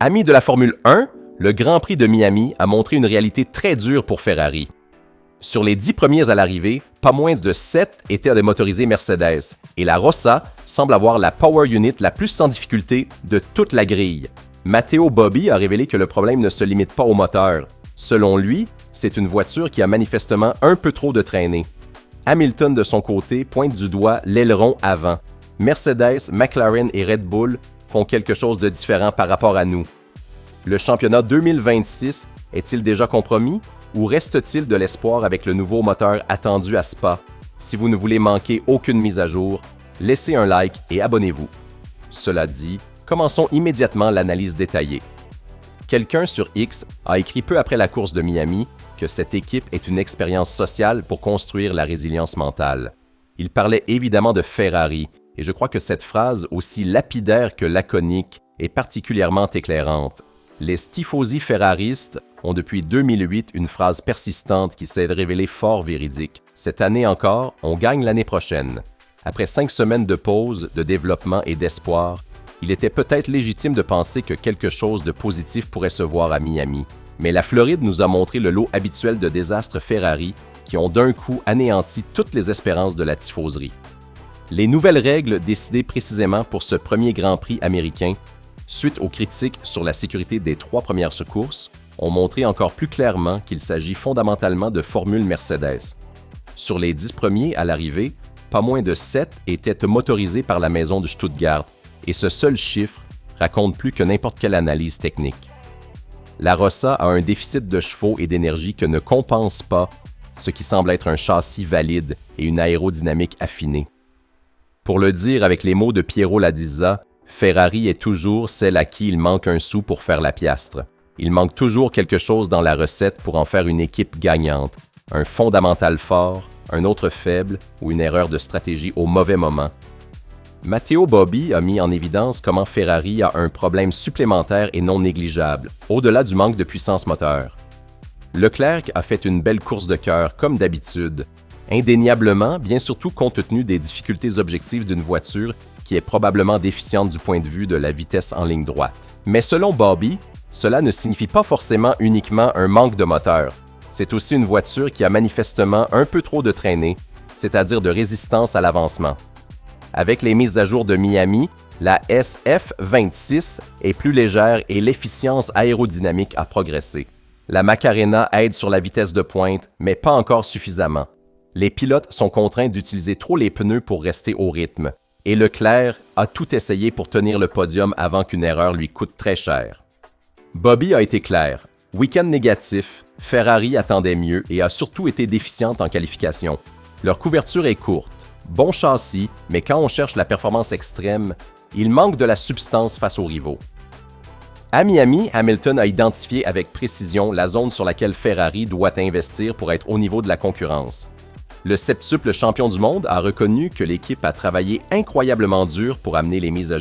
Amis de la Formule 1, le Grand Prix de Miami a montré une réalité très dure pour Ferrari. Sur les 10 premiers à l'arrivée, pas moins de 7 étaient des motorisés Mercedes, et la Rossa semble avoir la power unit la plus sans difficulté de toute la grille. Matteo Bobby a révélé que le problème ne se limite pas au moteur. Selon lui, c'est une voiture qui a manifestement un peu trop de traînée. Hamilton, de son côté, pointe du doigt l'aileron avant. Mercedes, McLaren et Red Bull font quelque chose de différent par rapport à nous. Le championnat 2026 est-il déjà compromis ou reste-t-il de l'espoir avec le nouveau moteur attendu à Spa? Si vous ne voulez manquer aucune mise à jour, laissez un like et abonnez-vous. Cela dit, commençons immédiatement l'analyse détaillée. Quelqu'un sur X a écrit peu après la course de Miami que cette équipe est une expérience sociale pour construire la résilience mentale. Il parlait évidemment de Ferrari, et je crois que cette phrase, aussi lapidaire que laconique, est particulièrement éclairante. Les tifosi ferraristes ont depuis 2008 une phrase persistante qui s'est révélée fort véridique. Cette année encore, on gagne l'année prochaine. Après 5 semaines de pause, de développement et d'espoir, il était peut-être légitime de penser que quelque chose de positif pourrait se voir à Miami. Mais la Floride nous a montré le lot habituel de désastres Ferrari qui ont d'un coup anéanti toutes les espérances de la tifoserie. Les nouvelles règles décidées précisément pour ce premier Grand Prix américain, suite aux critiques sur la sécurité des 3 premières courses, ont montré encore plus clairement qu'il s'agit fondamentalement de formules Mercedes. Sur les 10 premiers à l'arrivée, pas moins de 7 étaient motorisés par la maison de Stuttgart, et ce seul chiffre raconte plus que n'importe quelle analyse technique. La Rossa a un déficit de chevaux et d'énergie que ne compense pas ce qui semble être un châssis valide et une aérodynamique affinée. Pour le dire avec les mots de Piero Ladizza, Ferrari est toujours celle à qui il manque un sou pour faire la piastre. Il manque toujours quelque chose dans la recette pour en faire une équipe gagnante, un fondamental fort, un autre faible ou une erreur de stratégie au mauvais moment. Matteo Bobby a mis en évidence comment Ferrari a un problème supplémentaire et non négligeable, au-delà du manque de puissance moteur. Leclerc a fait une belle course de cœur, comme d'habitude, indéniablement, bien surtout compte tenu des difficultés objectives d'une voiture qui est probablement déficiente du point de vue de la vitesse en ligne droite. Mais selon Bobby, cela ne signifie pas forcément uniquement un manque de moteur. C'est aussi une voiture qui a manifestement un peu trop de traînée, c'est-à-dire de résistance à l'avancement. Avec les mises à jour de Miami, la SF26 est plus légère et l'efficience aérodynamique a progressé. La Macarena aide sur la vitesse de pointe, mais pas encore suffisamment. Les pilotes sont contraints d'utiliser trop les pneus pour rester au rythme, et Leclerc a tout essayé pour tenir le podium avant qu'une erreur lui coûte très cher. Bobby a été clair. Week-end négatif, Ferrari attendait mieux et a surtout été déficiente en qualification. Leur couverture est courte. Bon châssis, mais quand on cherche la performance extrême, il manque de la substance face aux rivaux. À Miami, Hamilton a identifié avec précision la zone sur laquelle Ferrari doit investir pour être au niveau de la concurrence. Le septuple champion du monde a reconnu que l'équipe a travaillé incroyablement dur pour amener les mises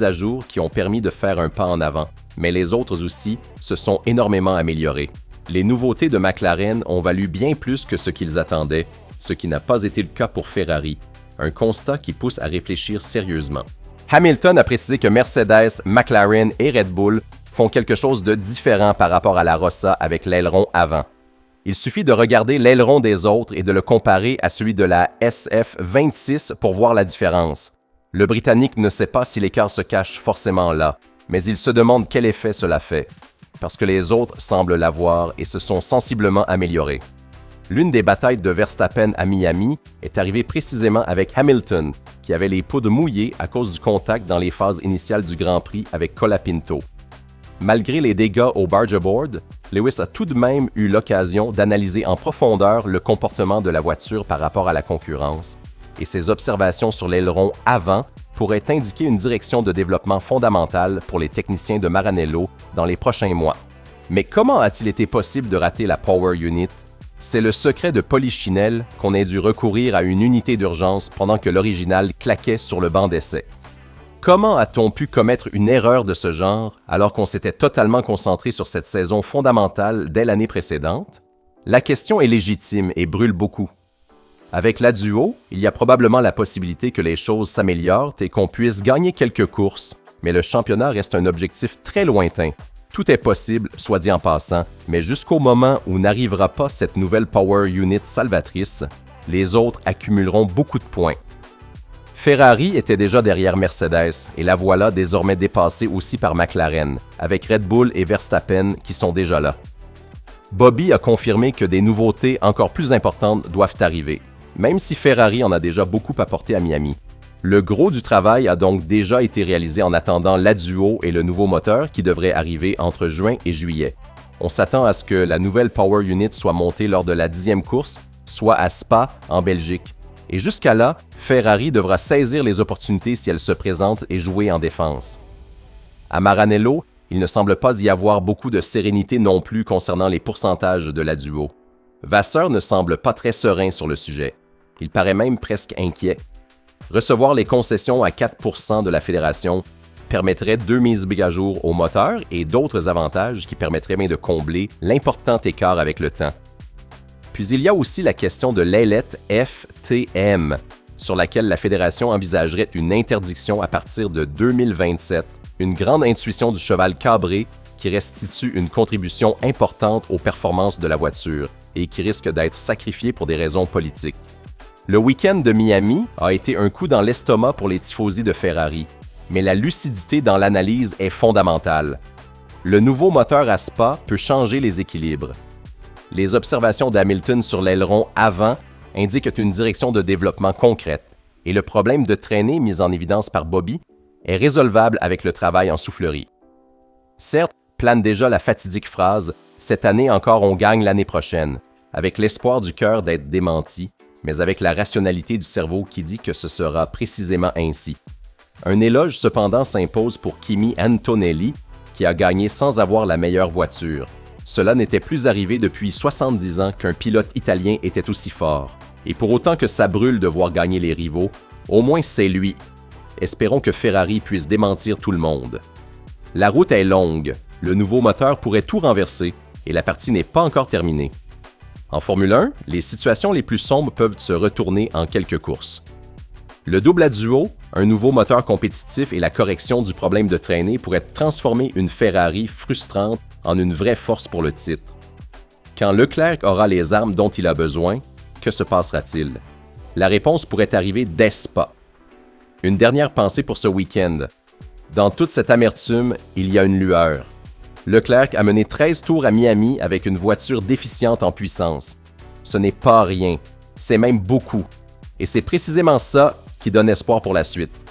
à jour qui ont permis de faire un pas en avant, mais les autres aussi se sont énormément améliorés. Les nouveautés de McLaren ont valu bien plus que ce qu'ils attendaient, ce qui n'a pas été le cas pour Ferrari, un constat qui pousse à réfléchir sérieusement. Hamilton a précisé que Mercedes, McLaren et Red Bull font quelque chose de différent par rapport à la Rossa avec l'aileron avant. Il suffit de regarder l'aileron des autres et de le comparer à celui de la SF26 pour voir la différence. Le Britannique ne sait pas si l'écart se cache forcément là, mais il se demande quel effet cela fait, parce que les autres semblent l'avoir et se sont sensiblement améliorés. L'une des batailles de Verstappen à Miami est arrivée précisément avec Hamilton, qui avait les poudres mouillées à cause du contact dans les phases initiales du Grand Prix avec Colapinto. Malgré les dégâts au bargeboard, Lewis a tout de même eu l'occasion d'analyser en profondeur le comportement de la voiture par rapport à la concurrence, et ses observations sur l'aileron avant pourraient indiquer une direction de développement fondamentale pour les techniciens de Maranello dans les prochains mois. Mais comment a-t-il été possible de rater la Power Unit? C'est le secret de Polichinelle qu'on ait dû recourir à une unité d'urgence pendant que l'original claquait sur le banc d'essai. Comment a-t-on pu commettre une erreur de ce genre alors qu'on s'était totalement concentré sur cette saison fondamentale dès l'année précédente? La question est légitime et brûle beaucoup. Avec la Duo, il y a probablement la possibilité que les choses s'améliorent et qu'on puisse gagner quelques courses, mais le championnat reste un objectif très lointain. Tout est possible, soit dit en passant, mais jusqu'au moment où n'arrivera pas cette nouvelle Power Unit salvatrice, les autres accumuleront beaucoup de points. Ferrari était déjà derrière Mercedes et la voilà désormais dépassée aussi par McLaren, avec Red Bull et Verstappen qui sont déjà là. Bobby a confirmé que des nouveautés encore plus importantes doivent arriver, même si Ferrari en a déjà beaucoup apporté à Miami. Le gros du travail a donc déjà été réalisé en attendant l'Adduo et le nouveau moteur qui devrait arriver entre juin et juillet. On s'attend à ce que la nouvelle Power Unit soit montée lors de la 10e course, soit à Spa, en Belgique. Et jusqu'à là, Ferrari devra saisir les opportunités si elles se présentent et jouer en défense. À Maranello, il ne semble pas y avoir beaucoup de sérénité non plus concernant les pourcentages de l'Adduo. Vasseur ne semble pas très serein sur le sujet. Il paraît même presque inquiet. Recevoir les concessions à 4% de la fédération permettrait 2 mises à jour au moteur et d'autres avantages qui permettraient bien de combler l'important écart avec le temps. Puis il y a aussi la question de l'ailette FTM, sur laquelle la fédération envisagerait une interdiction à partir de 2027, une grande intuition du cheval cabré qui restitue une contribution importante aux performances de la voiture et qui risque d'être sacrifiée pour des raisons politiques. Le week-end de Miami a été un coup dans l'estomac pour les tifosi de Ferrari, mais la lucidité dans l'analyse est fondamentale. Le nouveau moteur à Spa peut changer les équilibres. Les observations d'Hamilton sur l'aileron avant indiquent une direction de développement concrète, et le problème de traînée mis en évidence par Bobby est résolvable avec le travail en soufflerie. Certes, plane déjà la fatidique phrase « Cette année encore on gagne l'année prochaine », avec l'espoir du cœur d'être démenti, mais avec la rationalité du cerveau qui dit que ce sera précisément ainsi. Un éloge cependant s'impose pour Kimi Antonelli, qui a gagné sans avoir la meilleure voiture. Cela n'était plus arrivé depuis 70 ans qu'un pilote italien était aussi fort. Et pour autant que ça brûle de voir gagner les rivaux, au moins c'est lui. Espérons que Ferrari puisse démentir tout le monde. La route est longue, le nouveau moteur pourrait tout renverser et la partie n'est pas encore terminée. En Formule 1, les situations les plus sombres peuvent se retourner en quelques courses. Le double Adduo, un nouveau moteur compétitif et la correction du problème de traînée pourraient transformer une Ferrari frustrante en une vraie force pour le titre. Quand Leclerc aura les armes dont il a besoin, que se passera-t-il? La réponse pourrait arriver dès Spa. Une dernière pensée pour ce week-end. Dans toute cette amertume, il y a une lueur. Leclerc a mené 13 tours à Miami avec une voiture déficiente en puissance. Ce n'est pas rien, c'est même beaucoup. Et c'est précisément ça qui donne espoir pour la suite.